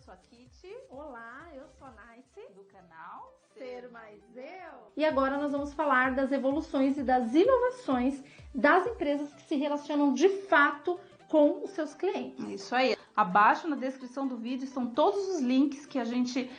sou a Kitty. Olá, eu sou a Nice, do canal Ser Mais Eu. E agora nós vamos falar das evoluções e das inovações das empresas que se relacionam de fato com os seus clientes. Isso aí. Abaixo na descrição do vídeo estão todos os links que a gente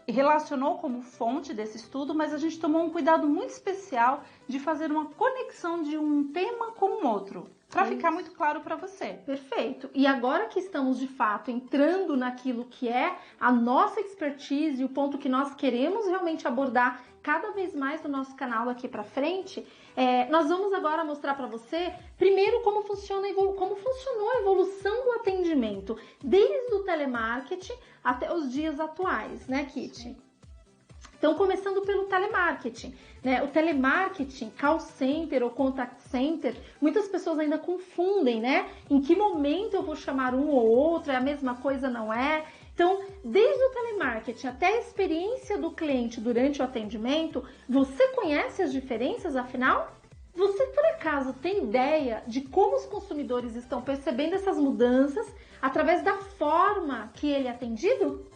relacionou como fonte desse estudo, mas a gente tomou um cuidado muito especial de fazer uma conexão de um tema com o outro, para ficar muito claro para você. Perfeito. E agora que estamos de fato entrando naquilo que é a nossa expertise e o ponto que nós queremos realmente abordar cada vez mais no nosso canal daqui para frente, nós vamos agora mostrar para você primeiro como funcionou a evolução do atendimento desde o telemarketing até os dias atuais, né, Kitty? Sim. Então, começando pelo telemarketing, né? O telemarketing, call center ou contact center, muitas pessoas ainda confundem, né? Em que momento eu vou chamar um ou outro, é a mesma coisa, não é? Então, desde o telemarketing até a experiência do cliente durante o atendimento, você conhece as diferenças, afinal? Você, por acaso, tem ideia de como os consumidores estão percebendo essas mudanças através da forma que ele é atendido?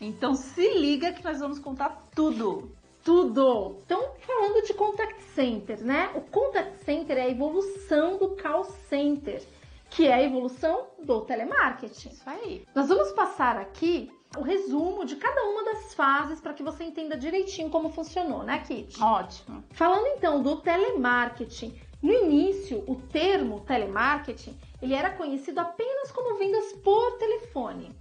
Então se liga que nós vamos contar tudo. Tudo! Então, falando de contact center, né? O contact center é a evolução do call center, que é a evolução do telemarketing. Isso aí. Nós vamos passar aqui o resumo de cada uma das fases para que você entenda direitinho como funcionou, né, Kitty? Ótimo. Falando então do telemarketing, no início, o termo telemarketing, ele era conhecido apenas como vendas por telefone.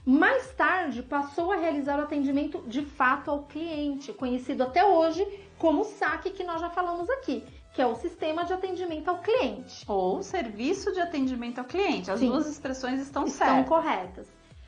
Mais tarde, passou a realizar o atendimento de fato ao cliente, conhecido até hoje como SAC, que nós já falamos aqui, que é o Sistema de Atendimento ao Cliente. Ou Serviço de Atendimento ao Cliente. As duas expressões estão certas. Estão corretas.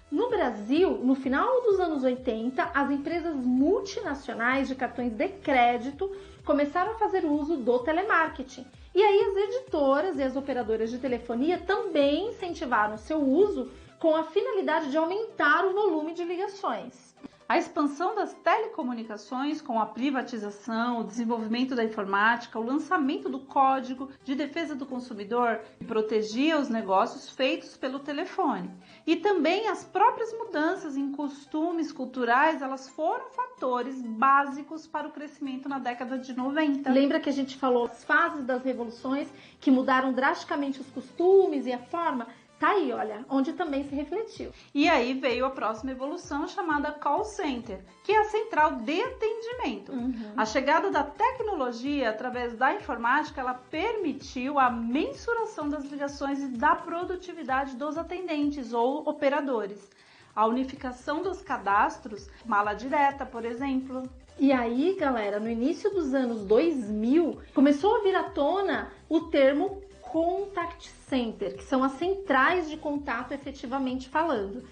No Brasil, no final dos anos 80, as empresas multinacionais de cartões de crédito começaram a fazer uso do telemarketing. E aí as editoras e as operadoras de telefonia também incentivaram seu uso com a finalidade de aumentar o volume de ligações. A expansão das telecomunicações com a privatização, o desenvolvimento da informática, o lançamento do Código de Defesa do Consumidor, que protegia os negócios feitos pelo telefone. E também as próprias mudanças em costumes culturais, elas foram fatores básicos para o crescimento na década de 90. Lembra que a gente falou as fases das revoluções que mudaram drasticamente os costumes e a forma? Tá aí, olha, onde também se refletiu. E aí veio a próxima evolução chamada call center, que é a central de atendimento. A chegada da tecnologia através da informática, ela permitiu a mensuração das ligações e da produtividade dos atendentes ou operadores. A unificação dos cadastros, mala direta, por exemplo. E aí, galera, no início dos anos 2000, começou a vir à tona o termo Contact Center, que são as centrais de contato efetivamente falando.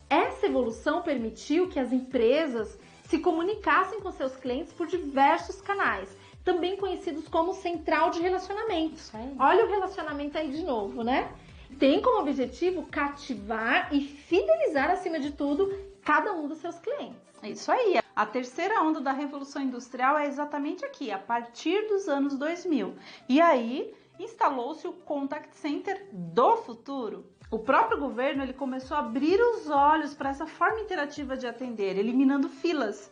Essa evolução permitiu que as empresas se comunicassem com seus clientes por diversos canais, também conhecidos como central de relacionamentos. Olha o relacionamento aí de novo, né? Tem como objetivo cativar e fidelizar, acima de tudo, cada um dos seus clientes. Isso aí. A terceira onda da Revolução Industrial é exatamente aqui, a partir dos anos 2000. E aí instalou-se o Contact Center do futuro. O próprio governo ele começou a abrir os olhos para essa forma interativa de atender, eliminando filas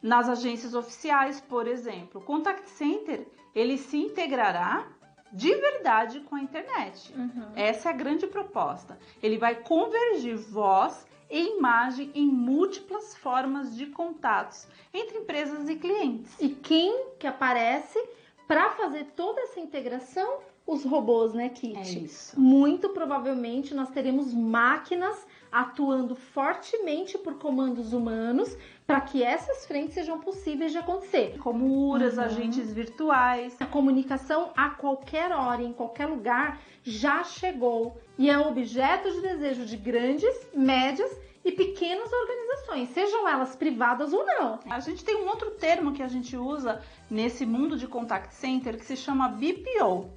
nas agências oficiais, por exemplo. O Contact Center ele se integrará de verdade com a internet. Essa é a grande proposta. Ele vai convergir voz e imagem em múltiplas formas de contatos entre empresas e clientes. E quem que aparece para fazer toda essa integração? Os robôs, né, Kitty? É isso. Muito provavelmente nós teremos máquinas atuando fortemente por comandos humanos para que essas frentes sejam possíveis de acontecer. Como URAs, agentes virtuais. A comunicação a qualquer hora, em qualquer lugar, já chegou e é um objeto de desejo de grandes, médias e pequenas organizações, sejam elas privadas ou não. A gente tem um outro termo que a gente usa nesse mundo de contact center que se chama BPO,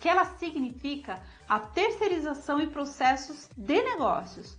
que ela significa a terceirização e processos de negócios.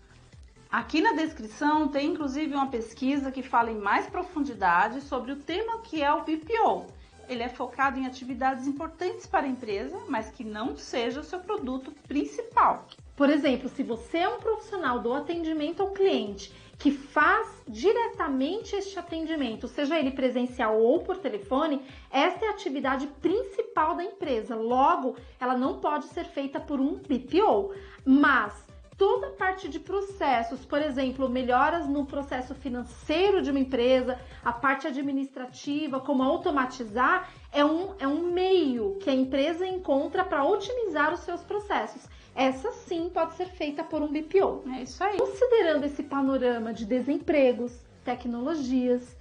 Aqui na descrição tem inclusive uma pesquisa que fala em mais profundidade sobre o tema que é o BPO. Ele é focado em atividades importantes para a empresa, mas que não seja o seu produto principal. Por exemplo, se você é um profissional do atendimento ao cliente que faz diretamente este atendimento, seja ele presencial ou por telefone, esta é a atividade principal da empresa. Logo, ela não pode ser feita por um BPO, mas toda a parte de processos, por exemplo, melhoras no processo financeiro de uma empresa, a parte administrativa, como automatizar, é um meio que a empresa encontra para otimizar os seus processos. Essa sim pode ser feita por um BPO. É isso aí. Considerando esse panorama de desempregos, tecnologias,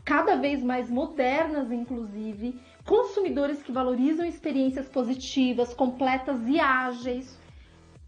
cada vez mais modernas, inclusive, consumidores que valorizam experiências positivas, completas e ágeis,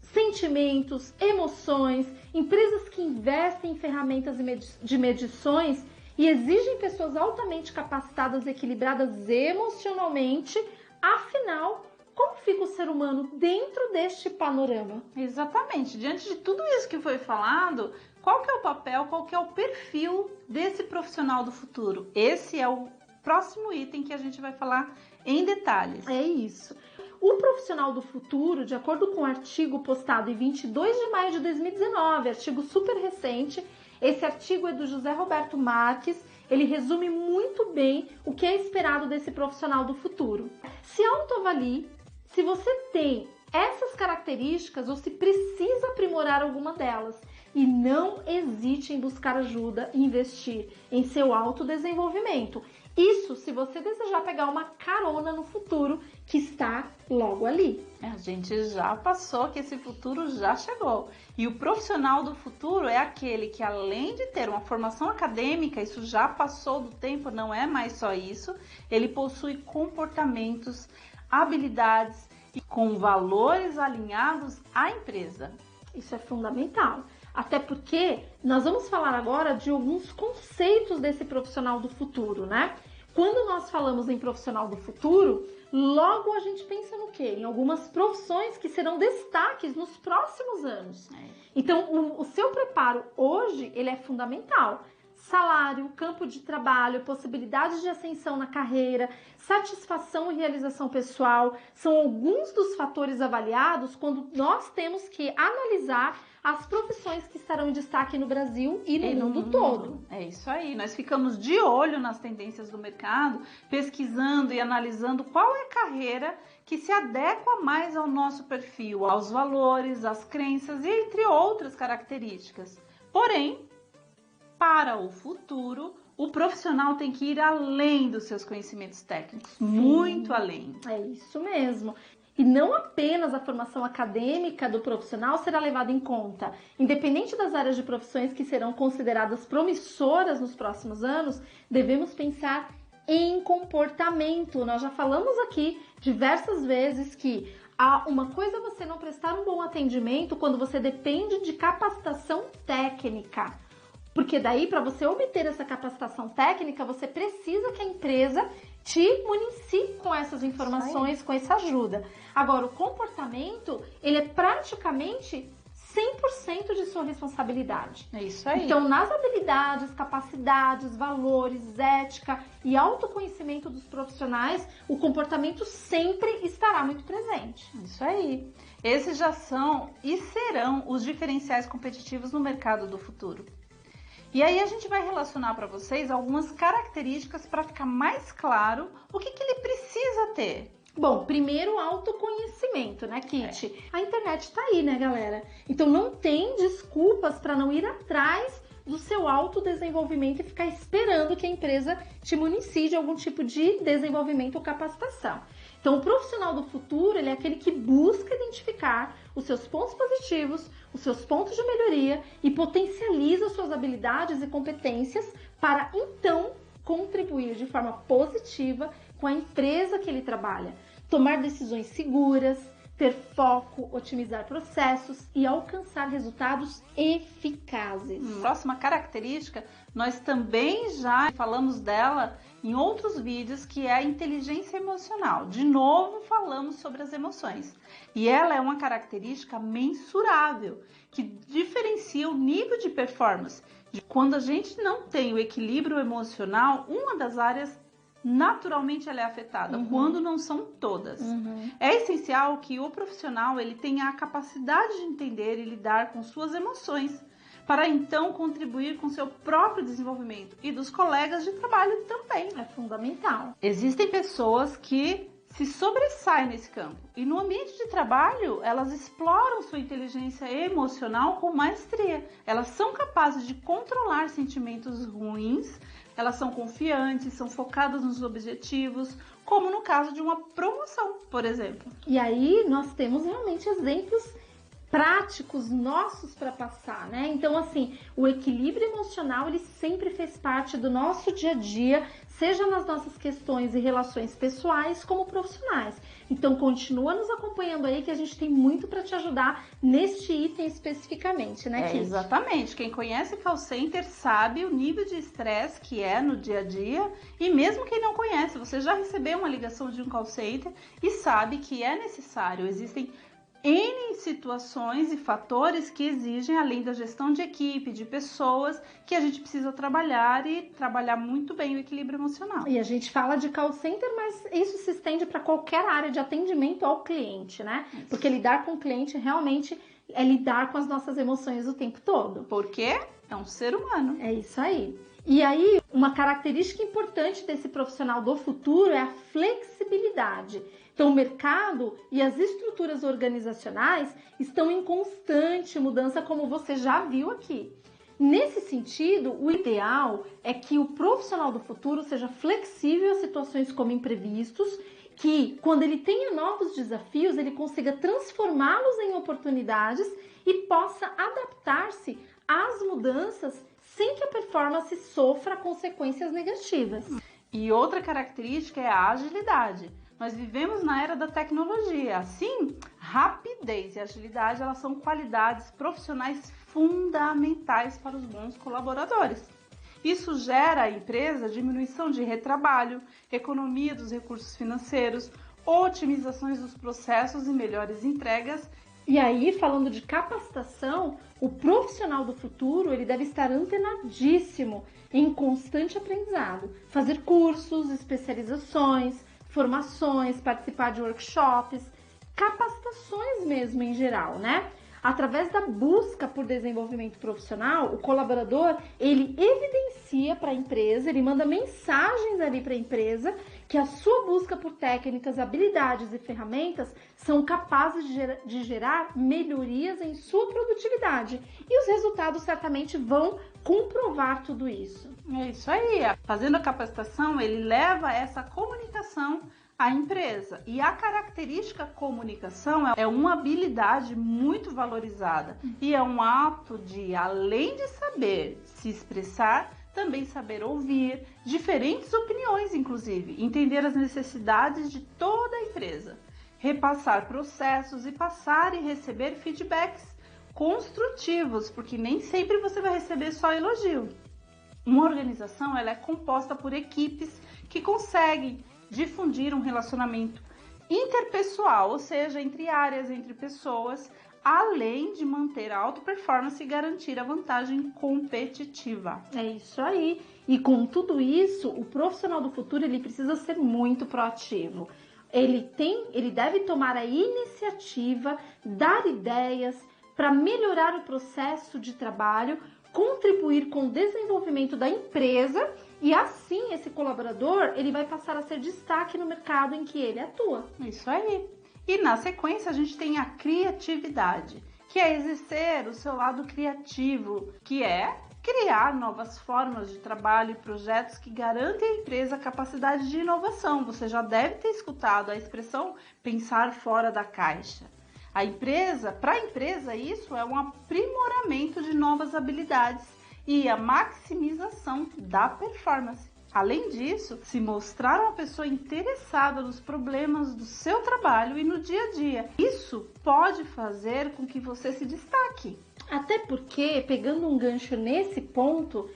sentimentos, emoções, empresas que investem em ferramentas de medições e exigem pessoas altamente capacitadas e equilibradas emocionalmente, afinal, como fica o ser humano dentro deste panorama? Exatamente. Diante de tudo isso que foi falado, qual que é o papel, qual que é o perfil desse profissional do futuro? Esse é o próximo item que a gente vai falar em detalhes. É isso. O profissional do futuro, de acordo com o artigo postado em 22 de maio de 2019, artigo super recente, esse artigo é do José Roberto Marques, ele resume muito bem o que é esperado desse profissional do futuro. Se autoavalie se você tem essas características ou se precisa aprimorar alguma delas. E não hesite em buscar ajuda e investir em seu autodesenvolvimento. Isso se você desejar pegar uma carona no futuro que está logo ali. A gente já passou que esse futuro já chegou. E o profissional do futuro é aquele que, além de ter uma formação acadêmica, isso já passou do tempo, não é mais só isso, ele possui comportamentos, habilidades e com valores alinhados à empresa. Isso é fundamental. Até porque nós vamos falar agora de alguns conceitos desse profissional do futuro, né? Quando nós falamos em profissional do futuro, logo a gente pensa no quê? Em algumas profissões que serão destaques nos próximos anos. Então, o seu preparo hoje, ele é fundamental. Salário, campo de trabalho, possibilidades de ascensão na carreira, satisfação e realização pessoal são alguns dos fatores avaliados quando nós temos que analisar as profissões que estarão em destaque no Brasil e no mundo todo. É isso aí, nós ficamos de olho nas tendências do mercado, pesquisando e analisando qual é a carreira que se adequa mais ao nosso perfil, aos valores, às crenças e entre outras características. Porém, para o futuro, o profissional tem que ir além dos seus conhecimentos técnicos, muito além. É isso mesmo. E não apenas a formação acadêmica do profissional será levada em conta. Independente das áreas de profissões que serão consideradas promissoras nos próximos anos, devemos pensar em comportamento. Nós já falamos aqui diversas vezes que uma coisa é você não prestar um bom atendimento quando você depende de capacitação técnica. Porque daí, para você obter essa capacitação técnica, você precisa que a empresa te municie com essas informações, com essa ajuda. Agora, o comportamento, ele é praticamente 100% de sua responsabilidade. É isso aí. Então, nas habilidades, capacidades, valores, ética e autoconhecimento dos profissionais, o comportamento sempre estará muito presente. Isso aí. Esses já são e serão os diferenciais competitivos no mercado do futuro. E aí a gente vai relacionar para vocês algumas características para ficar mais claro o que ele precisa ter. Bom, primeiro autoconhecimento, né, Kitty? A internet tá aí, né, galera? Então não tem desculpas para não ir atrás do seu autodesenvolvimento e ficar esperando que a empresa te municie de algum tipo de desenvolvimento ou capacitação. Então, o profissional do futuro, ele é aquele que busca identificar os seus pontos positivos, os seus pontos de melhoria e potencializa suas habilidades e competências para, então, contribuir de forma positiva com a empresa que ele trabalha. Tomar decisões seguras, ter foco, otimizar processos e alcançar resultados eficazes. Próxima característica, nós também já falamos dela em outros vídeos, que é a inteligência emocional. De novo, falamos sobre as emoções. E ela é uma característica mensurável, que diferencia o nível de performance. Quando a gente não tem o equilíbrio emocional, uma das áreas naturalmente ela é afetada, quando não são todas. É essencial que o profissional ele tenha a capacidade de entender e lidar com suas emoções, para então contribuir com seu próprio desenvolvimento e dos colegas de trabalho também. É fundamental. Existem pessoas que se sobressaem nesse campo e no ambiente de trabalho elas exploram sua inteligência emocional com maestria. Elas são capazes de controlar sentimentos ruins, elas são confiantes, são focadas nos objetivos, como no caso de uma promoção, por exemplo. E aí nós temos realmente exemplos práticos nossos para passar, né? Então, assim, o equilíbrio emocional, ele sempre fez parte do nosso dia a dia, seja nas nossas questões e relações pessoais como profissionais. Então, continua nos acompanhando aí que a gente tem muito para te ajudar neste item especificamente, né, Kit? Exatamente. Quem conhece call center sabe o nível de estresse que é no dia a dia e mesmo quem não conhece, você já recebeu uma ligação de um call center e sabe que é necessário. Existem N situações e fatores que exigem, além da gestão de equipe, de pessoas, que a gente precisa trabalhar e trabalhar muito bem o equilíbrio emocional. E a gente fala de call center, mas isso se estende para qualquer área de atendimento ao cliente, né? Isso. Porque lidar com o cliente realmente é lidar com as nossas emoções o tempo todo. Porque é um ser humano. É isso aí. E aí, uma característica importante desse profissional do futuro é a flexibilidade. Então, o mercado e as estruturas organizacionais estão em constante mudança, como você já viu aqui. Nesse sentido, o ideal é que o profissional do futuro seja flexível a situações como imprevistos, que quando ele tenha novos desafios, ele consiga transformá-los em oportunidades e possa adaptar-se às mudanças sem que a performance sofra consequências negativas. E outra característica é a agilidade. Nós vivemos na era da tecnologia, assim, rapidez e agilidade, elas são qualidades profissionais fundamentais para os bons colaboradores. Isso gera à empresa diminuição de retrabalho, economia dos recursos financeiros, otimizações dos processos e melhores entregas. E aí, falando de capacitação, o profissional do futuro ele deve estar antenadíssimo em constante aprendizado, fazer cursos, especializações, formações, participar de workshops, capacitações mesmo em geral, né? Através da busca por desenvolvimento profissional, o colaborador, ele evidencia para a empresa, ele manda mensagens ali para a empresa que a sua busca por técnicas, habilidades e ferramentas são capazes de gerar melhorias em sua produtividade. E os resultados certamente vão comprovar tudo isso. É isso aí. Fazendo a capacitação, ele leva essa comunicação à empresa. E a característica comunicação é uma habilidade muito valorizada. E é um ato de, além de saber se expressar, também saber ouvir diferentes opiniões, inclusive, entender as necessidades de toda a empresa, repassar processos e passar e receber feedbacks construtivos, porque nem sempre você vai receber só elogio. Uma organização ela é composta por equipes que conseguem difundir um relacionamento interpessoal, ou seja, entre áreas, entre pessoas, além de manter a alta performance e garantir a vantagem competitiva. É isso aí. E com tudo isso, o profissional do futuro ele precisa ser muito proativo. Ele deve tomar a iniciativa, dar ideias para melhorar o processo de trabalho, contribuir com o desenvolvimento da empresa e assim esse colaborador ele vai passar a ser destaque no mercado em que ele atua. Isso aí. E na sequência a gente tem a criatividade, que é exercer o seu lado criativo, que é criar novas formas de trabalho e projetos que garantem à empresa a capacidade de inovação. Você já deve ter escutado a expressão pensar fora da caixa. Para a empresa, isso é um aprimoramento de novas habilidades e a maximização da performance. Além disso, se mostrar uma pessoa interessada nos problemas do seu trabalho e no dia a dia, isso pode fazer com que você se destaque. Até porque, pegando um gancho nesse ponto,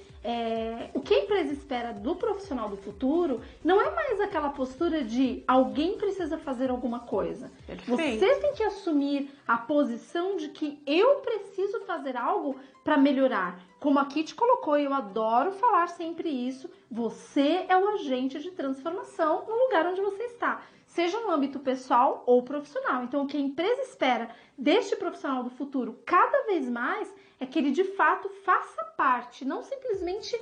o que a empresa espera do profissional do futuro não é mais aquela postura de alguém precisa fazer alguma coisa. Perfeito. Você tem que assumir a posição de que eu preciso fazer algo para melhorar. Como a Kit colocou, eu adoro falar sempre isso, você é o agente de transformação no lugar onde você está, seja no âmbito pessoal ou profissional. Então, o que a empresa espera deste profissional do futuro cada vez mais é que ele de fato faça parte, não simplesmente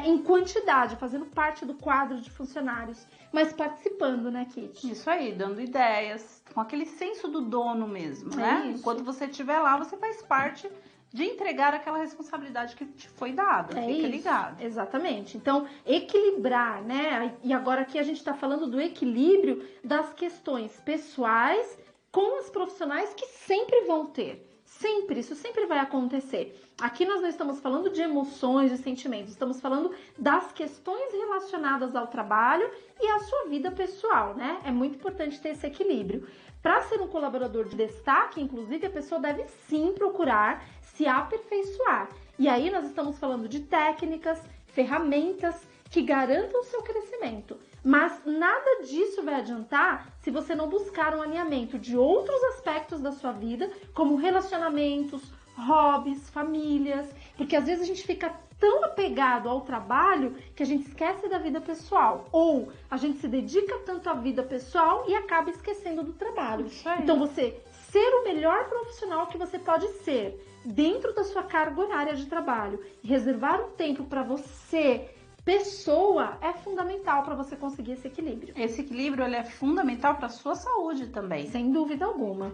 em quantidade, fazendo parte do quadro de funcionários, mas participando, né, Kitty? Isso aí, dando ideias, com aquele senso do dono mesmo, né? Isso. Enquanto você estiver lá, você faz parte de entregar aquela responsabilidade que te foi dada. Fica ligado. Exatamente. Então, equilibrar, né? E agora aqui a gente está falando do equilíbrio das questões pessoais com as profissionais que sempre vão ter. Sempre, isso sempre vai acontecer. Aqui nós não estamos falando de emoções e sentimentos, estamos falando das questões relacionadas ao trabalho e à sua vida pessoal, né? É muito importante ter esse equilíbrio. Para ser um colaborador de destaque, inclusive, a pessoa deve sim procurar se aperfeiçoar. E aí nós estamos falando de técnicas, ferramentas que garantam o seu crescimento. Mas nada disso vai adiantar se você não buscar um alinhamento de outros aspectos da sua vida, como relacionamentos, hobbies, famílias, porque às vezes a gente fica tão apegado ao trabalho que a gente esquece da vida pessoal, ou a gente se dedica tanto à vida pessoal e acaba esquecendo do trabalho. Então você ser o melhor profissional que você pode ser dentro da sua carga horária de trabalho e reservar um tempo para você, pessoa, é fundamental para você conseguir esse equilíbrio. Esse equilíbrio ele é fundamental para a sua saúde também. Sem dúvida alguma.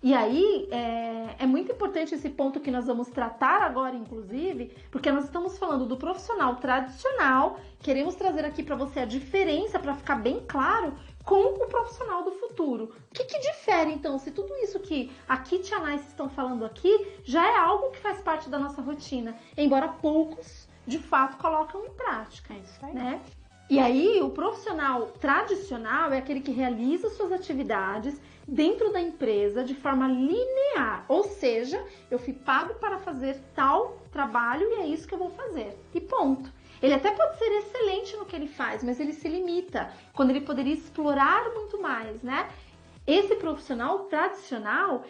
E aí, é muito importante esse ponto que nós vamos tratar agora, inclusive, porque nós estamos falando do profissional tradicional, queremos trazer aqui para você a diferença, para ficar bem claro, com o profissional do futuro. O que difere, então, se tudo isso que a Kitty e a Nice estão falando aqui já é algo que faz parte da nossa rotina, embora poucos, de fato, colocam em prática. É isso aí. Né? E aí, o profissional tradicional é aquele que realiza suas atividades dentro da empresa de forma linear, ou seja, eu fui pago para fazer tal trabalho e é isso que eu vou fazer. E ponto. Ele até pode ser excelente no que ele faz, mas ele se limita, quando ele poderia explorar muito mais, né? Esse profissional tradicional,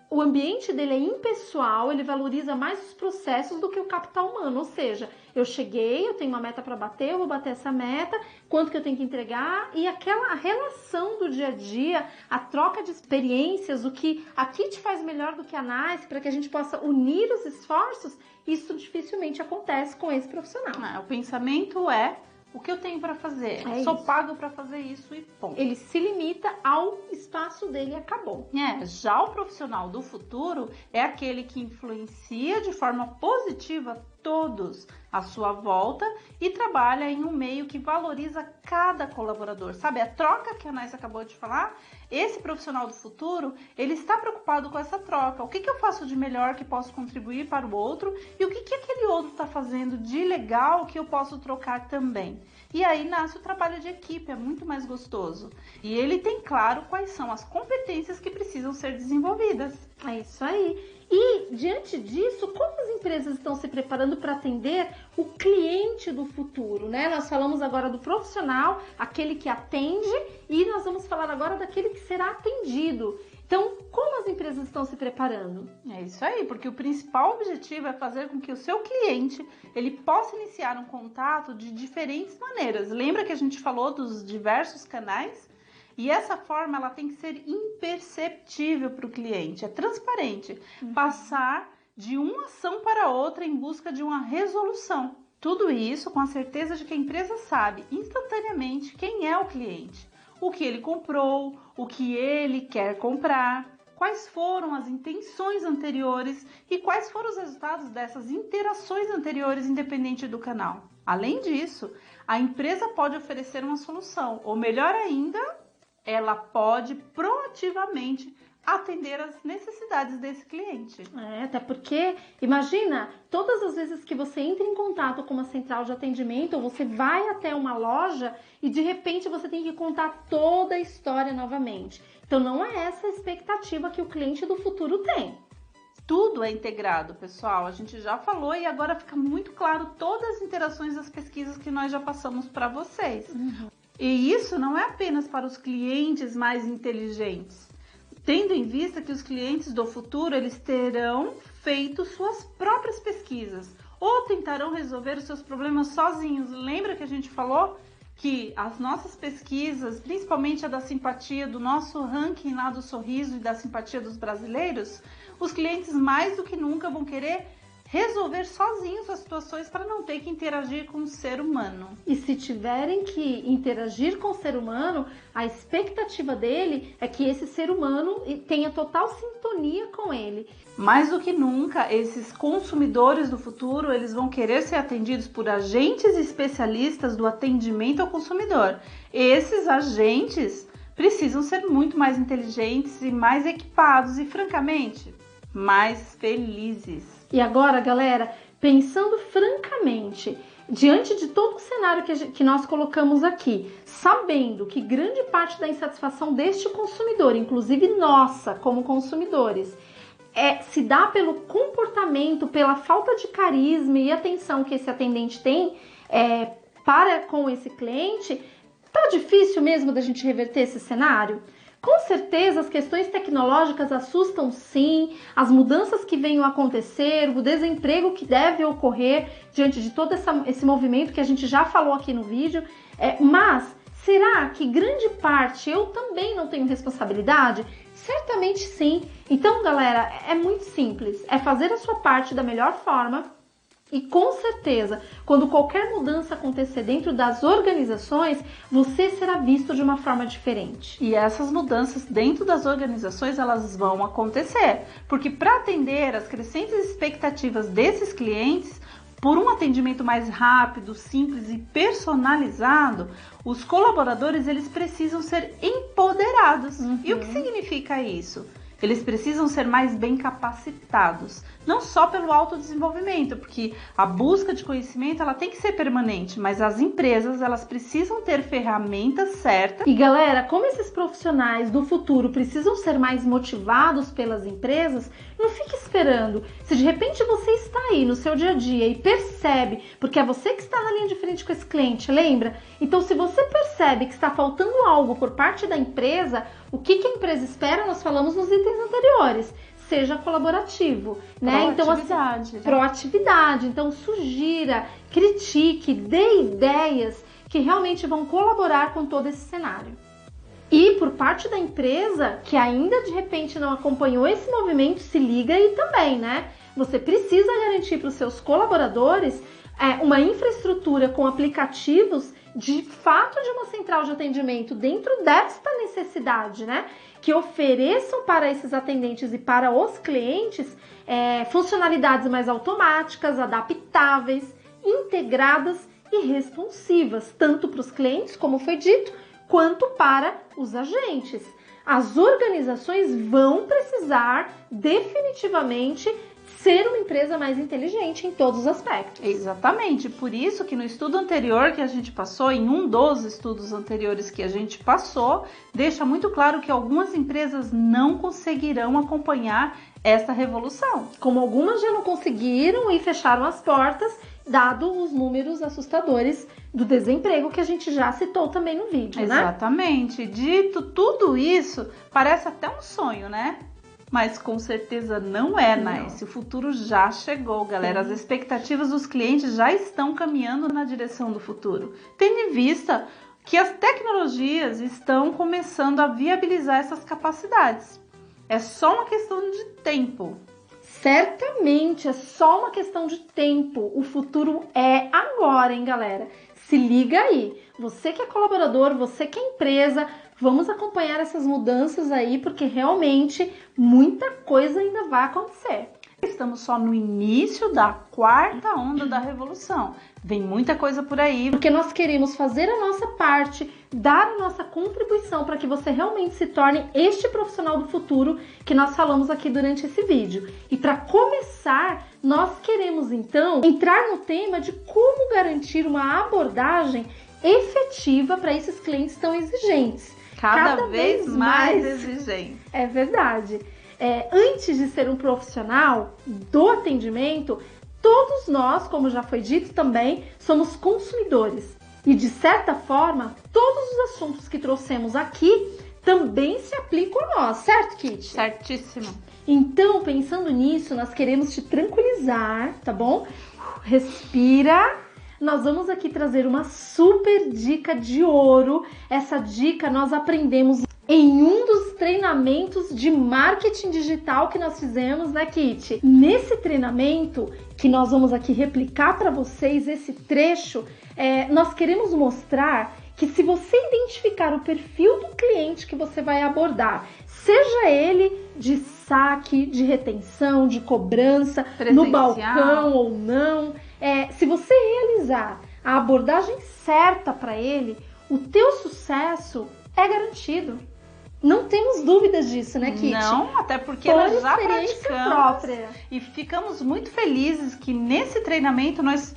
o ambiente dele é impessoal, ele valoriza mais os processos do que o capital humano, ou seja, eu cheguei, eu tenho uma meta para bater, eu vou bater essa meta, quanto que eu tenho que entregar, e aquela relação do dia a dia, a troca de experiências, o que a Kitty faz melhor do que a Nice, para que a gente possa unir os esforços, isso dificilmente acontece com esse profissional. O pensamento é o que eu tenho para fazer. Sou pago para fazer isso e ponto. Ele se limita ao espaço dele e acabou. Já o profissional do futuro é aquele que influencia de forma positiva todos à sua volta e trabalha em um meio que valoriza cada colaborador. Sabe, a troca que a Nice acabou de falar, esse profissional do futuro, ele está preocupado com essa troca. O que eu faço de melhor que posso contribuir para o outro e o que aquele outro está fazendo de legal que eu posso trocar também. E aí nasce o trabalho de equipe, é muito mais gostoso. E ele tem claro quais são as competências que precisam ser desenvolvidas. É isso aí. E, diante disso, como as empresas estão se preparando para atender o cliente do futuro, né? Nós falamos agora do profissional, aquele que atende, e nós vamos falar agora daquele que será atendido. Então, como as empresas estão se preparando? É isso aí, porque o principal objetivo é fazer com que o seu cliente ele possa iniciar um contato de diferentes maneiras. Lembra que a gente falou dos diversos canais? E essa forma ela tem que ser imperceptível para o cliente, é transparente, passar de uma ação para outra em busca de uma resolução. Tudo isso com a certeza de que a empresa sabe instantaneamente quem é o cliente, o que ele comprou, o que ele quer comprar, quais foram as intenções anteriores e quais foram os resultados dessas interações anteriores, independente do canal. Além disso, a empresa pode oferecer uma solução, ou melhor ainda, ela pode proativamente atender às necessidades desse cliente. Até porque, imagina, todas as vezes que você entra em contato com uma central de atendimento, ou você vai até uma loja e de repente você tem que contar toda a história novamente. Então não é essa a expectativa que o cliente do futuro tem. Tudo é integrado, pessoal. A gente já falou e agora fica muito claro todas as interações das pesquisas que nós já passamos para vocês. E isso não é apenas para os clientes mais inteligentes, tendo em vista que os clientes do futuro eles terão feito suas próprias pesquisas ou tentarão resolver os seus problemas sozinhos. Lembra que a gente falou que as nossas pesquisas, principalmente a da simpatia, do nosso ranking lá do sorriso e da simpatia dos brasileiros, os clientes mais do que nunca vão querer resolver sozinhos as situações para não ter que interagir com o ser humano. E se tiverem que interagir com o ser humano, a expectativa dele é que esse ser humano tenha total sintonia com ele. Mais do que nunca, esses consumidores do futuro, eles vão querer ser atendidos por agentes especialistas do atendimento ao consumidor. Esses agentes precisam ser muito mais inteligentes e mais equipados e, francamente, mais felizes. E agora, galera, pensando francamente, diante de todo o cenário que nós colocamos aqui, sabendo que grande parte da insatisfação deste consumidor, inclusive nossa como consumidores, se dá pelo comportamento, pela falta de carisma e atenção que esse atendente tem para com esse cliente, tá difícil mesmo da gente reverter esse cenário? Com certeza as questões tecnológicas assustam sim, as mudanças que venham a acontecer, o desemprego que deve ocorrer diante de todo esse movimento que a gente já falou aqui no vídeo, mas será que grande parte eu também não tenho responsabilidade? Certamente sim. Então, galera, é muito simples, é fazer a sua parte da melhor forma. E com certeza, quando qualquer mudança acontecer dentro das organizações, você será visto de uma forma diferente. E essas mudanças dentro das organizações, elas vão acontecer. Porque para atender as crescentes expectativas desses clientes, por um atendimento mais rápido, simples e personalizado, os colaboradores eles precisam ser empoderados. E o que significa isso? Eles precisam ser mais bem capacitados, não só pelo autodesenvolvimento, porque a busca de conhecimento ela tem que ser permanente, mas as empresas elas precisam ter ferramentas certas. E galera, como esses profissionais do futuro precisam ser mais motivados pelas empresas, não fique esperando. Se de repente você está aí no seu dia a dia e percebe, porque é você que está na linha de frente com esse cliente, lembra? Então se você percebe que está faltando algo por parte da empresa, o que a empresa espera, nós falamos nos itens anteriores. Seja colaborativo, né? Então, assim, proatividade. Então, sugira, critique, dê ideias que realmente vão colaborar com todo esse cenário. E por parte da empresa, que ainda de repente não acompanhou esse movimento, se liga aí também, né? Você precisa garantir para os seus colaboradores uma infraestrutura com aplicativos de fato de uma central de atendimento dentro desta necessidade, né? Que ofereçam para esses atendentes e para os clientes funcionalidades mais automáticas, adaptáveis, integradas e responsivas, tanto para os clientes, como foi dito, quanto para os agentes. As organizações vão precisar definitivamente ser uma empresa mais inteligente em todos os aspectos. Exatamente, por isso que no estudo anterior que a gente passou, em um dos estudos anteriores que a gente passou, deixa muito claro que algumas empresas não conseguirão acompanhar essa revolução. Como algumas já não conseguiram e fecharam as portas, dado os números assustadores do desemprego que a gente já citou também no vídeo, né? Exatamente. Dito tudo isso, parece até um sonho, né? Mas com certeza não é, Nice. O futuro já chegou, galera. As expectativas dos clientes já estão caminhando na direção do futuro. Tendo em vista que as tecnologias estão começando a viabilizar essas capacidades. É só uma questão de tempo. Certamente, é só uma questão de tempo. O futuro é agora, hein, galera? Se liga aí. Você que é colaborador, você que é empresa, vamos acompanhar essas mudanças aí, porque realmente muita coisa ainda vai acontecer. Estamos só no início da quarta onda da revolução. Vem muita coisa por aí. Porque nós queremos fazer a nossa parte, dar a nossa contribuição para que você realmente se torne este profissional do futuro que nós falamos aqui durante esse vídeo. E para começar, nós queremos então entrar no tema de como garantir uma abordagem efetiva para esses clientes tão exigentes. Cada vez mais exigente. É verdade. Antes de ser um profissional do atendimento, todos nós, como já foi dito também, somos consumidores. E de certa forma, todos os assuntos que trouxemos aqui também se aplicam a nós, certo, Kitty? Certíssimo. Então, pensando nisso, nós queremos te tranquilizar, tá bom? Respira. Nós vamos aqui trazer uma super dica de ouro. Essa dica nós aprendemos em um dos treinamentos de marketing digital que nós fizemos, né, Kitty? Nesse treinamento, que nós vamos aqui replicar para vocês esse trecho, nós queremos mostrar que se você identificar o perfil do cliente que você vai abordar, seja ele de saque, de retenção, de cobrança, no balcão ou não, se você realizar a abordagem certa para ele, o teu sucesso é garantido. Não temos dúvidas disso, né, Kitty? Não, até porque Por nós já experiência praticamos própria. E ficamos muito felizes que nesse treinamento nós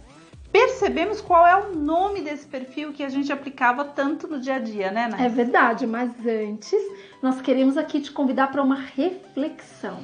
percebemos qual é o nome desse perfil que a gente aplicava tanto no dia a dia, né, Nay? É verdade, mas antes nós queremos aqui te convidar para uma reflexão.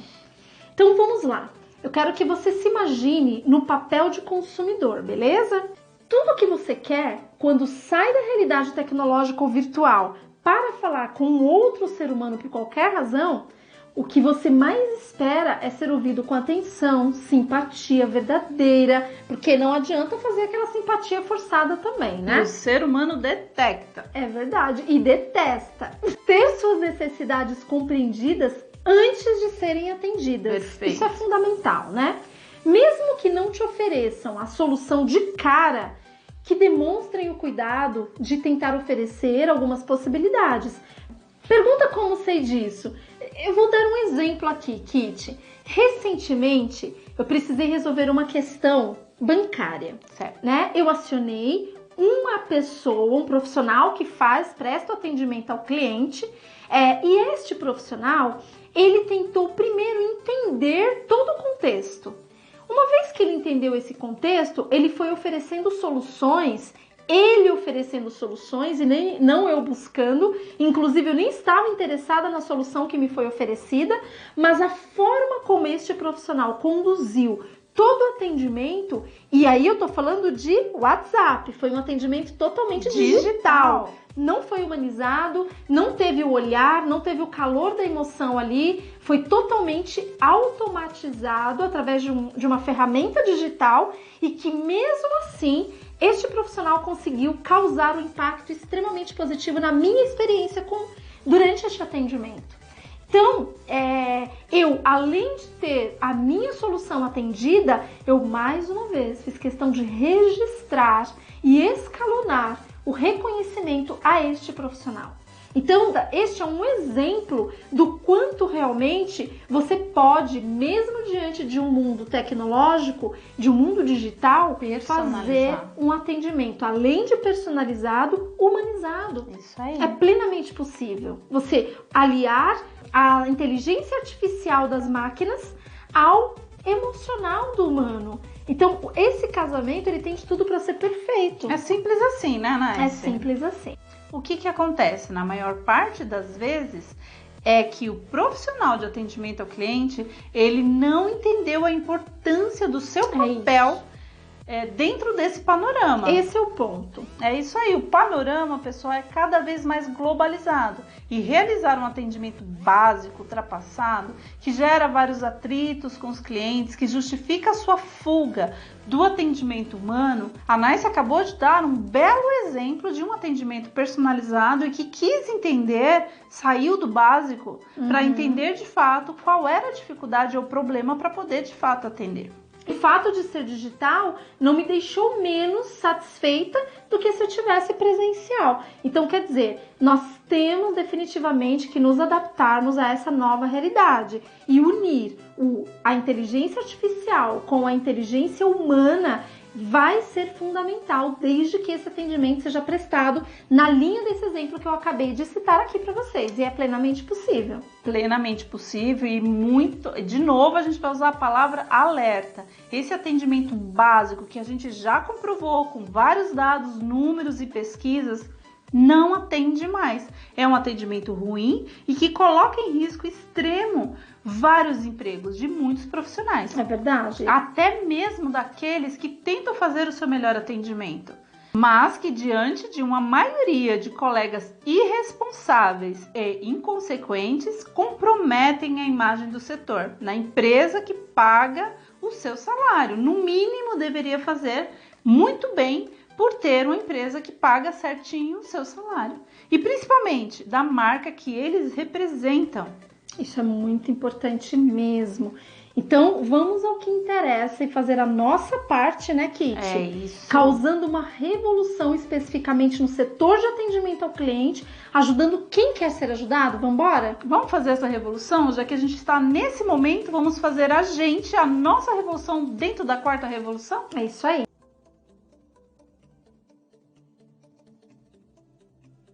Então vamos lá. Eu quero que você se imagine no papel de consumidor, beleza? Tudo que você quer quando sai da realidade tecnológica ou virtual para falar com um outro ser humano por qualquer razão, o que você mais espera é ser ouvido com atenção, simpatia verdadeira, porque não adianta fazer aquela simpatia forçada também, né? O ser humano detecta. É verdade, e detesta. Ter suas necessidades compreendidas antes de serem atendidas. Perfeito. Isso é fundamental, né? Mesmo que não te ofereçam a solução de cara, que demonstrem o cuidado de tentar oferecer algumas possibilidades. Pergunta como sei disso. Eu vou dar um exemplo aqui, Kitty. Recentemente, eu precisei resolver uma questão bancária, Certo. né? Eu acionei uma pessoa, um profissional que presta o atendimento ao cliente, e este profissional, ele tentou primeiro entender todo o contexto. Uma vez que ele entendeu esse contexto, ele foi oferecendo soluções, e não eu buscando. Inclusive, eu nem estava interessada na solução que me foi oferecida, mas a forma como este profissional conduziu todo o atendimento, e aí eu tô falando de WhatsApp, foi um atendimento totalmente digital. Não foi humanizado, não teve o olhar, não teve o calor da emoção ali, foi totalmente automatizado através de uma ferramenta digital, e que mesmo assim este profissional conseguiu causar um impacto extremamente positivo na minha experiência durante este atendimento. Então, eu, além de ter a minha solução atendida, eu mais uma vez fiz questão de registrar e escalonar o reconhecimento a este profissional. Então, este é um exemplo do quanto realmente você pode, mesmo diante de um mundo tecnológico, de um mundo digital, fazer um atendimento, além de personalizado, humanizado. Isso aí. É plenamente possível você aliar a inteligência artificial das máquinas ao emocional do humano. Então, esse casamento, ele tem de tudo para ser perfeito. É simples assim, né, Nay? É simples assim. O que acontece? Na maior parte das vezes é que o profissional de atendimento ao cliente, ele não entendeu a importância do seu papel dentro desse panorama. Esse é o ponto. É isso aí, o panorama, pessoal, é cada vez mais globalizado. E realizar um atendimento básico, ultrapassado, que gera vários atritos com os clientes, que justifica a sua fuga do atendimento humano, a Naice acabou de dar um belo exemplo de um atendimento personalizado e que quis entender, saiu do básico para entender de fato qual era a dificuldade ou problema para poder de fato atender. O fato de ser digital não me deixou menos satisfeita do que se eu tivesse presencial. Então, quer dizer, nós temos definitivamente que nos adaptarmos a essa nova realidade e unir a inteligência artificial com a inteligência humana vai ser fundamental, desde que esse atendimento seja prestado na linha desse exemplo que eu acabei de citar aqui para vocês, e é plenamente possível. Plenamente possível e muito... De novo, a gente vai usar a palavra alerta. Esse atendimento básico que a gente já comprovou com vários dados, números e pesquisas, não atende mais. É um atendimento ruim e que coloca em risco extremo vários empregos de muitos profissionais. É verdade. Até mesmo daqueles que tentam fazer o seu melhor atendimento, mas que diante de uma maioria de colegas irresponsáveis e inconsequentes, comprometem a imagem do setor, na empresa que paga o seu salário. No mínimo, deveria fazer muito bem por ter uma empresa que paga certinho o seu salário. E principalmente da marca que eles representam. Isso é muito importante mesmo. Então, vamos ao que interessa e fazer a nossa parte, né, Kitty? É isso. Causando uma revolução especificamente no setor de atendimento ao cliente, ajudando quem quer ser ajudado. Vamos embora? Vamos fazer essa revolução? Já que a gente está nesse momento, vamos fazer a nossa revolução dentro da quarta revolução? É isso aí.